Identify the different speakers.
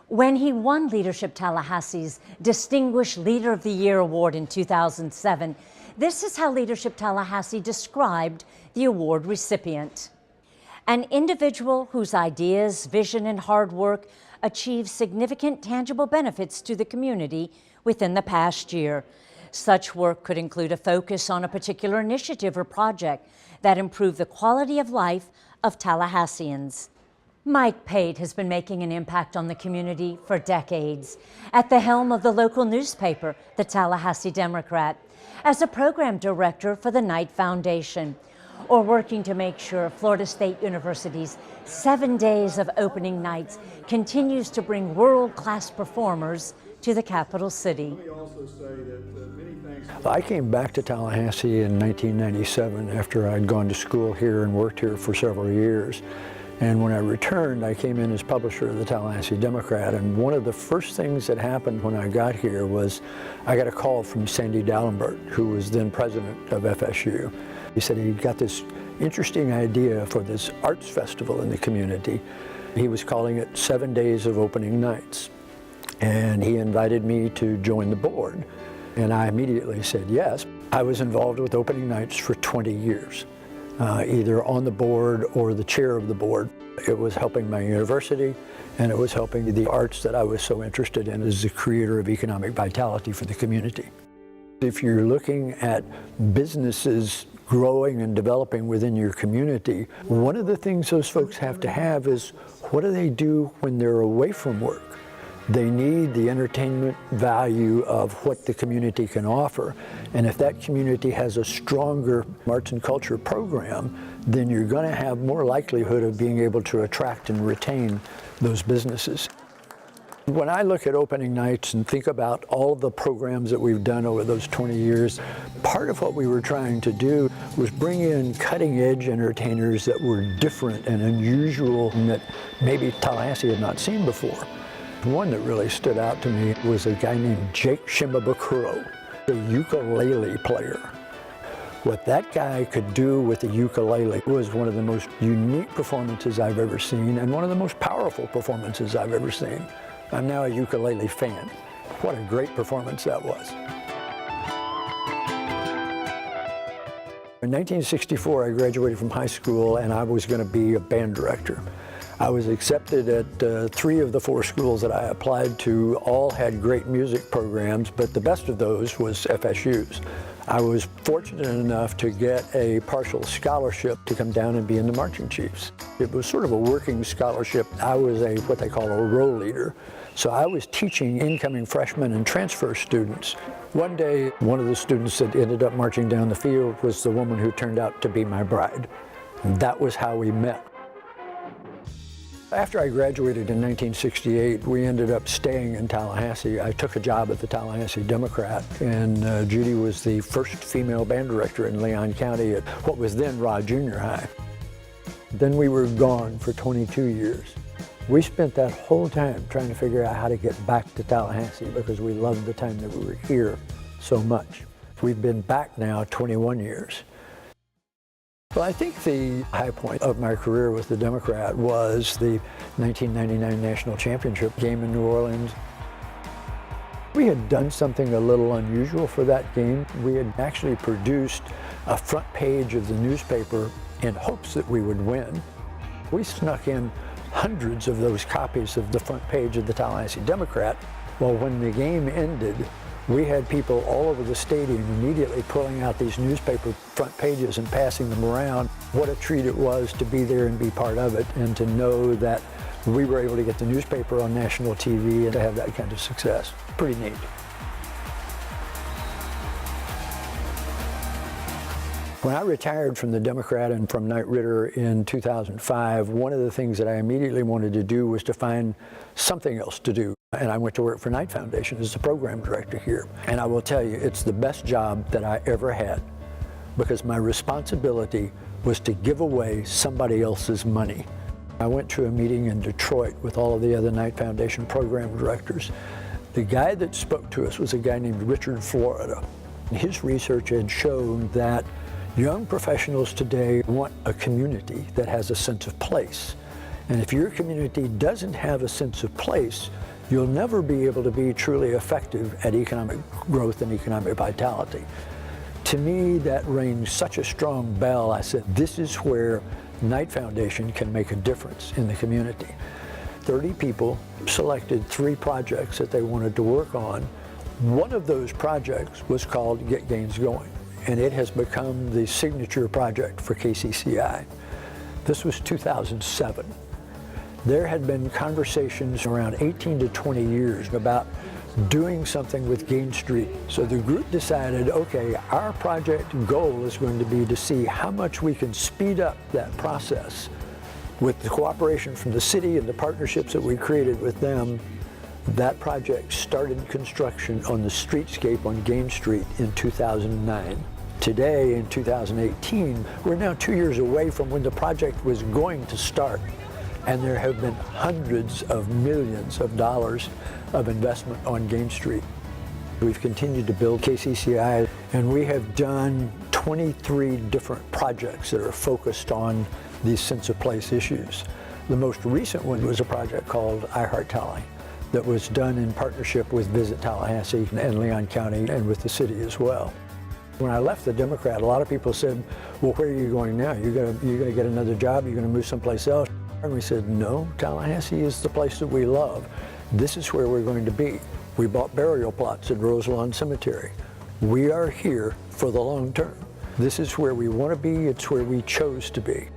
Speaker 1: When he won Leadership Tallahassee's Distinguished Leader of the Year Award in 2007, this is how Leadership Tallahassee described the award recipient. An individual whose ideas, vision, and hard work achieved significant tangible benefits to the community within the past year. Such work could include a focus on a particular initiative or project that improved the quality of life of Tallahasseans. Mike Pate has been making an impact on the community for decades. At the helm of the local newspaper, the Tallahassee Democrat, as a program director for the Knight Foundation, or working to make sure Florida State University's 7 days of opening nights continues to bring world-class performers to the capital city.
Speaker 2: I came back to Tallahassee in 1997 after I'd gone to school here and worked here for several years. And when I returned, I came in as publisher of the Tallahassee Democrat, and one of the first things that happened when I got here was I got a call from Sandy Dallenberg, who was then president of FSU. He said he got this interesting idea for this arts festival in the community. He was calling it 7 Days of Opening Nights, and he invited me to join the board. And I immediately said yes. I was involved with opening nights for 20 years. Either on the board or the chair of the board. It was helping my university, and it was helping the arts that I was so interested in as the creator of economic vitality for the community. If you're looking at businesses growing and developing within your community, one of the things those folks have to have is, what do they do when they're away from work? They need the entertainment value of what the community can offer. And if that community has a stronger arts and culture program, then you're going to have more likelihood of being able to attract and retain those businesses. When I look at opening nights and think about all the programs that we've done over those 20 years, part of what we were trying to do was bring in cutting-edge entertainers that were different and unusual and that maybe Tallahassee had not seen before. One that really stood out to me was a guy named Jake Shimabukuro, a ukulele player. What that guy could do with the ukulele was one of the most unique performances I've ever seen and one of the most powerful performances I've ever seen. I'm now a ukulele fan. What a great performance that was. In 1964, I graduated from high school and I was going to be a band director. I was accepted at 3 of the 4 schools that I applied to. All had great music programs, but the best of those was FSU's. I was fortunate enough to get a partial scholarship to come down and be in the Marching Chiefs. It was sort of a working scholarship. I was what they call a row leader. So I was teaching incoming freshmen and transfer students. One day, one of the students that ended up marching down the field was the woman who turned out to be my bride. And that was how we met. After I graduated in 1968, we ended up staying in Tallahassee. I took a job at the Tallahassee Democrat, and Judy was the first female band director in Leon County at what was then Rod Junior High. Then we were gone for 22 years. We spent that whole time trying to figure out how to get back to Tallahassee because we loved the time that we were here so much. We've been back now 21 years. Well, I think the high point of my career with the Democrat was the 1999 National Championship game in New Orleans. We had done something a little unusual for that game. We had actually produced a front page of the newspaper in hopes that we would win. We snuck in hundreds of those copies of the front page of the Tallahassee Democrat. Well, when the game ended, we had people all over the stadium immediately pulling out these newspaper front pages and passing them around. What a treat it was to be there and be part of it, and to know that we were able to get the newspaper on national TV and to have that kind of success. Pretty neat. When I retired from the Democrat and from Knight Ridder in 2005, one of the things that I immediately wanted to do was to find something else to do. And I went to work for Knight Foundation as the program director here. And I will tell you, it's the best job that I ever had, because my responsibility was to give away somebody else's money. I went to a meeting in Detroit with all of the other Knight Foundation program directors. The guy that spoke to us was a guy named Richard Florida. His research had shown that young professionals today want a community that has a sense of place. And if your community doesn't have a sense of place, you'll never be able to be truly effective at economic growth and economic vitality. To me, that rang such a strong bell. I said, this is where Knight Foundation can make a difference in the community. 30 people selected 3 projects that they wanted to work on. One of those projects was called Get Gains Going, and it has become the signature project for KCCI. This was 2007. There had been conversations around 18 to 20 years about doing something with Gain Street. So the group decided, okay, our project goal is going to be to see how much we can speed up that process. With the cooperation from the city and the partnerships that we created with them, that project started construction on the streetscape on Gain Street in 2009. Today, in 2018, we're now 2 years away from when the project was going to start. And there have been hundreds of millions of dollars of investment on Gain Street. We've continued to build KCCI, and we have done 23 different projects that are focused on these sense of place issues. The most recent one was a project called I Heart Tally that was done in partnership with Visit Tallahassee and Leon County and with the city as well. When I left the Democrat, a lot of people said, well, where are you going now? You're gonna get another job? You're gonna move someplace else? And we said, no, Tallahassee is the place that we love. This is where we're going to be. We bought burial plots at Roselawn Cemetery. We are here for the long term. This is where we want to be. It's where we chose to be.